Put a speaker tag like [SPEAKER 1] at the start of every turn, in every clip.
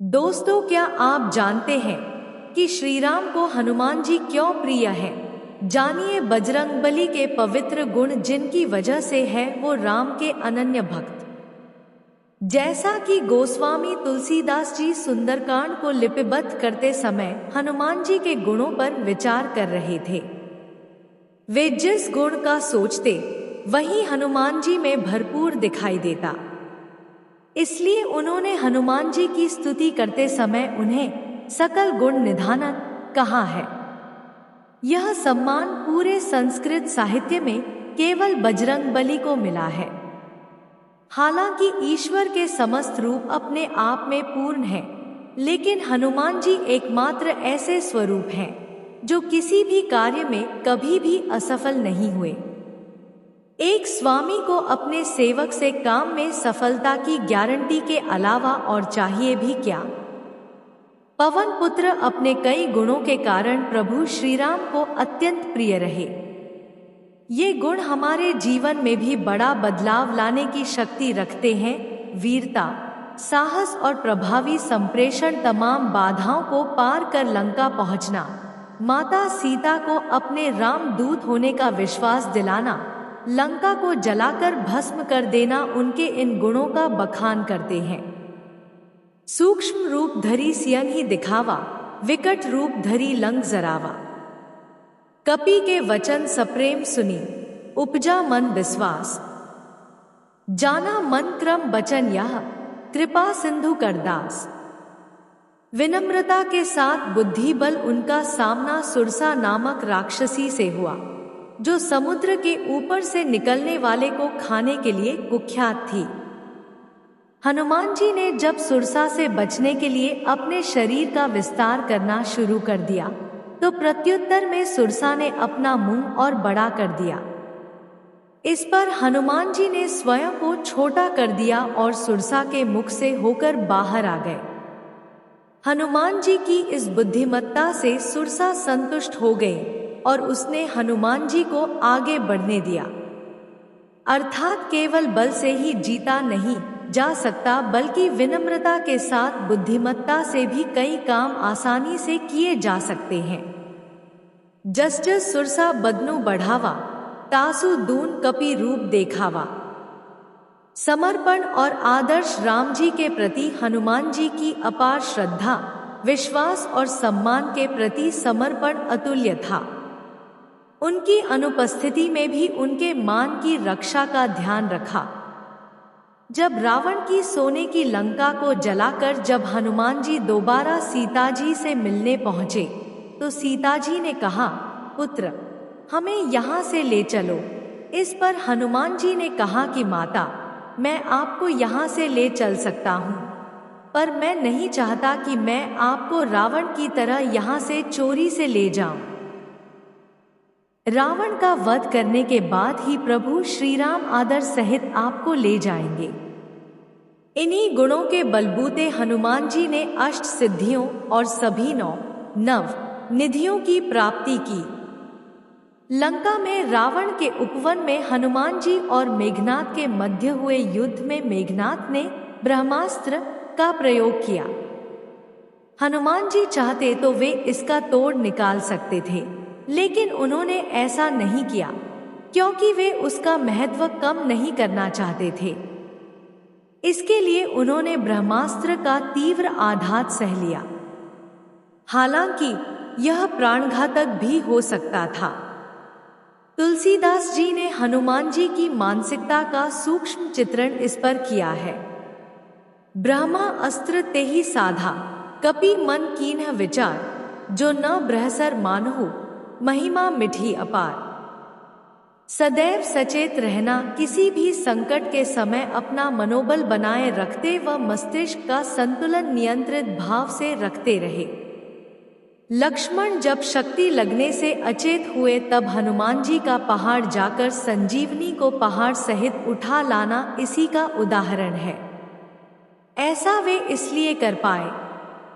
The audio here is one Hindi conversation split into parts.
[SPEAKER 1] दोस्तों, क्या आप जानते हैं कि श्री राम को हनुमान जी क्यों प्रिय हैं? जानिए बजरंगबली के पवित्र गुण जिनकी वजह से है वो राम के अनन्य भक्त। जैसा कि गोस्वामी तुलसीदास जी सुंदरकांड को लिपिबद्ध करते समय हनुमान जी के गुणों पर विचार कर रहे थे। वे जिस गुण का सोचते वही हनुमान जी में भरपूर दिखाई देता। इसलिए उन्होंने हनुमान जी की स्तुति करते समय उन्हें सकल गुण निधानन कहा है। यह सम्मान पूरे संस्कृत साहित्य में केवल बजरंगबली को मिला है। हालांकि ईश्वर के समस्त रूप अपने आप में पूर्ण हैं, लेकिन हनुमान जी एकमात्र ऐसे स्वरूप हैं जो किसी भी कार्य में कभी भी असफल नहीं हुए। एक स्वामी को अपने सेवक से काम में सफलता की गारंटी के अलावा और चाहिए भी क्या? पवन पुत्र अपने कई गुणों के कारण प्रभु श्री राम को अत्यंत प्रिय रहे। ये गुण हमारे जीवन में भी बड़ा बदलाव लाने की शक्ति रखते हैं। वीरता, साहस और प्रभावी संप्रेषण, तमाम बाधाओं को पार कर लंका पहुंचना, माता सीता को अपने राम दूत होने का विश्वास दिलाना, लंका को जलाकर भस्म कर देना, उनके इन गुणों का बखान करते हैं। सूक्ष्म रूप धरी सियंग ही दिखावा, विकट रूप धरी लंक जरावा। कपि के वचन सप्रेम सुनी, उपजा मन विश्वास। जाना मन क्रम बचन यह, कृपा सिंधु करदास। विनम्रता के साथ बुद्धि बल उनका सामना सुरसा नामक राक्षसी से हुआ, जो समुद्र के ऊपर से निकलने वाले को खाने के लिए कुख्यात थी। हनुमान जी ने जब सुरसा से बचने के लिए अपने शरीर का विस्तार करना शुरू कर दिया तो प्रत्युत्तर में सुरसा ने अपना मुंह और बड़ा कर दिया। इस पर हनुमान जी ने स्वयं को छोटा कर दिया और सुरसा के मुख से होकर बाहर आ गए। हनुमान जी की इस बुद्धिमत्ता से सुरसा संतुष्ट हो गई और उसने हनुमान जी को आगे बढ़ने दिया। अर्थात केवल बल से ही जीता नहीं जा सकता, बल्कि विनम्रता के साथ बुद्धिमत्ता से भी कई काम आसानी से किए जा सकते हैं। जस जस सुरसा बदनु बढ़ावा, तासु दून कपि रूप देखावा। समर्पण और आदर्श राम जी के प्रति हनुमान जी की अपार श्रद्धा, विश्वास और सम्मान के प्रति समर्पण अतुल्य था। उनकी अनुपस्थिति में भी उनके मान की रक्षा का ध्यान रखा। जब रावण की सोने की लंका को जलाकर जब हनुमान जी दोबारा सीता जी से मिलने पहुंचे तो सीता जी ने कहा, पुत्र, हमें यहाँ से ले चलो। इस पर हनुमान जी ने कहा कि माता, मैं आपको यहाँ से ले चल सकता हूँ, पर मैं नहीं चाहता कि मैं आपको रावण की तरह यहाँ से चोरी से ले जाऊं। रावण का वध करने के बाद ही प्रभु श्री राम आदर सहित आपको ले जाएंगे। इन्हीं गुणों के बलबूते हनुमान जी ने अष्ट सिद्धियों और सभी नव निधियों की प्राप्ति की। लंका में रावण के उपवन में हनुमान जी और मेघनाद के मध्य हुए युद्ध में मेघनाद ने ब्रह्मास्त्र का प्रयोग किया। हनुमान जी चाहते तो वे इसका तोड़ निकाल सकते थे, लेकिन उन्होंने ऐसा नहीं किया क्योंकि वे उसका महत्व कम नहीं करना चाहते थे। इसके लिए उन्होंने ब्रह्मास्त्र का तीव्र आघात सह लिया। हालांकि यह प्राणघातक भी हो सकता था। तुलसीदास जी ने हनुमान जी की मानसिकता का सूक्ष्म चित्रण इस पर किया है। ब्रह्मा अस्त्र ते ही साधा, कपि मन कीन्ह विचार। जो न बृहसर मानहु, महिमा मिठी अपार। सदैव सचेत रहना, किसी भी संकट के समय अपना मनोबल बनाए रखते व मस्तिष्क का संतुलन नियंत्रित भाव से रखते रहे। लक्ष्मण जब शक्ति लगने से अचेत हुए तब हनुमान जी का पहाड़ जाकर संजीवनी को पहाड़ सहित उठा लाना इसी का उदाहरण है। ऐसा वे इसलिए कर पाए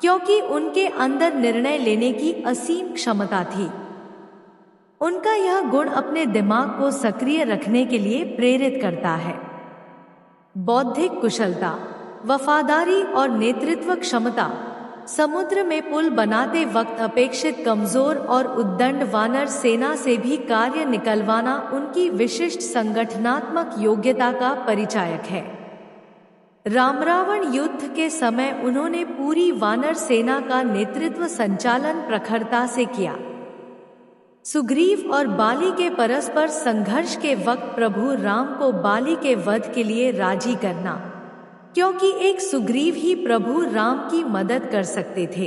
[SPEAKER 1] क्योंकि उनके अंदर निर्णय लेने की असीम क्षमता थी। उनका यह गुण अपने दिमाग को सक्रिय रखने के लिए प्रेरित करता है। बौद्धिक कुशलता, वफादारी और नेतृत्व क्षमता। समुद्र में पुल बनाते वक्त अपेक्षित कमजोर और उद्दंड वानर सेना से भी कार्य निकलवाना उनकी विशिष्ट संगठनात्मक योग्यता का परिचायक है। रामरावण युद्ध के समय उन्होंने पूरी वानर सेना का नेतृत्व संचालन प्रखरता से किया। सुग्रीव और बाली के परस्पर संघर्ष के वक्त प्रभु राम को बाली के वध के लिए राजी करना, क्योंकि एक सुग्रीव ही प्रभु राम की मदद कर सकते थे।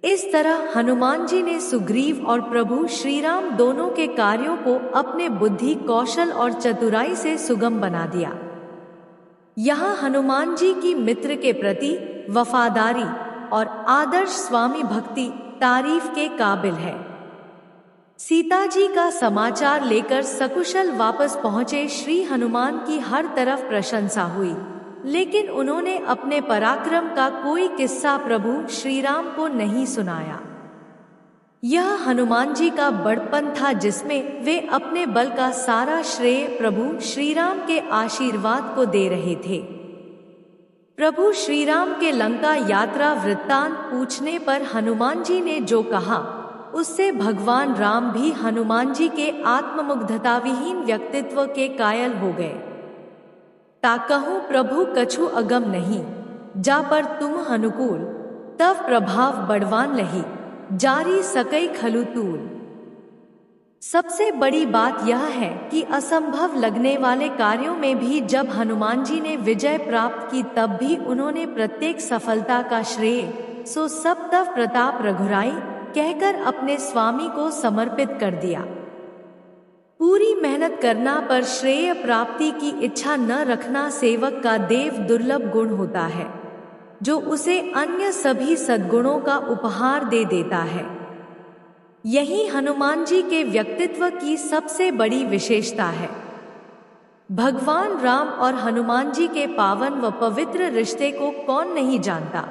[SPEAKER 1] इस तरह हनुमान जी ने सुग्रीव और प्रभु श्री राम दोनों के कार्यों को अपने बुद्धि, कौशल और चतुराई से सुगम बना दिया। यहाँ हनुमान जी की मित्र के प्रति वफादारी और आदर्श स्वामी भक्ति तारीफ के काबिल है। सीता जी का समाचार लेकर सकुशल वापस पहुँचे श्री हनुमान की हर तरफ प्रशंसा हुई, लेकिन उन्होंने अपने पराक्रम का कोई किस्सा प्रभु श्री राम को नहीं सुनाया। यह हनुमान जी का बड़पन था, जिसमें वे अपने बल का सारा श्रेय प्रभु श्री राम के आशीर्वाद को दे रहे थे। प्रभु श्री राम के लंका यात्रा वृत्तांत पूछने पर हनुमान जी ने जो कहा, उससे भगवान राम भी हनुमान जी के आत्ममुग्धता विहीन व्यक्तित्व के कायल हो गए। ताकहूँ प्रभु कछु अगम नहीं, जा पर तुम अनुकूल, तब प्रभाव बड़वान लही, जारी सकई खलु तूल। सबसे बड़ी बात यह है कि असंभव लगने वाले कार्यों में भी जब हनुमान जी ने विजय प्राप्त की, तब भी उन्होंने प्रत्येक सफलता का श्रेय सो सब तव प्रताप रघुराई कहकर अपने स्वामी को समर्पित कर दिया। पूरी मेहनत करना पर श्रेय प्राप्ति की इच्छा न रखना सेवक का देव दुर्लभ गुण होता है, जो उसे अन्य सभी सद्गुणों का उपहार दे देता है। यही हनुमान जी के व्यक्तित्व की सबसे बड़ी विशेषता है। भगवान राम और हनुमान जी के पावन व पवित्र रिश्ते को कौन नहीं जानता।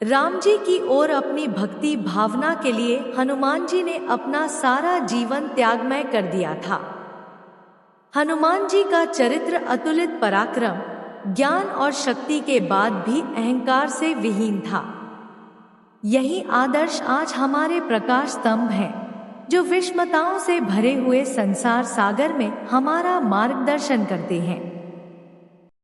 [SPEAKER 1] राम जी की ओर अपनी भक्ति भावना के लिए हनुमान जी ने अपना सारा जीवन त्यागमय कर दिया था। हनुमान जी का चरित्र अतुलित पराक्रम, ज्ञान और शक्ति के बाद भी अहंकार से विहीन था। यही आदर्श आज हमारे प्रकाश स्तंभ है, जो विषमताओं से भरे हुए संसार सागर में हमारा मार्गदर्शन करते हैं।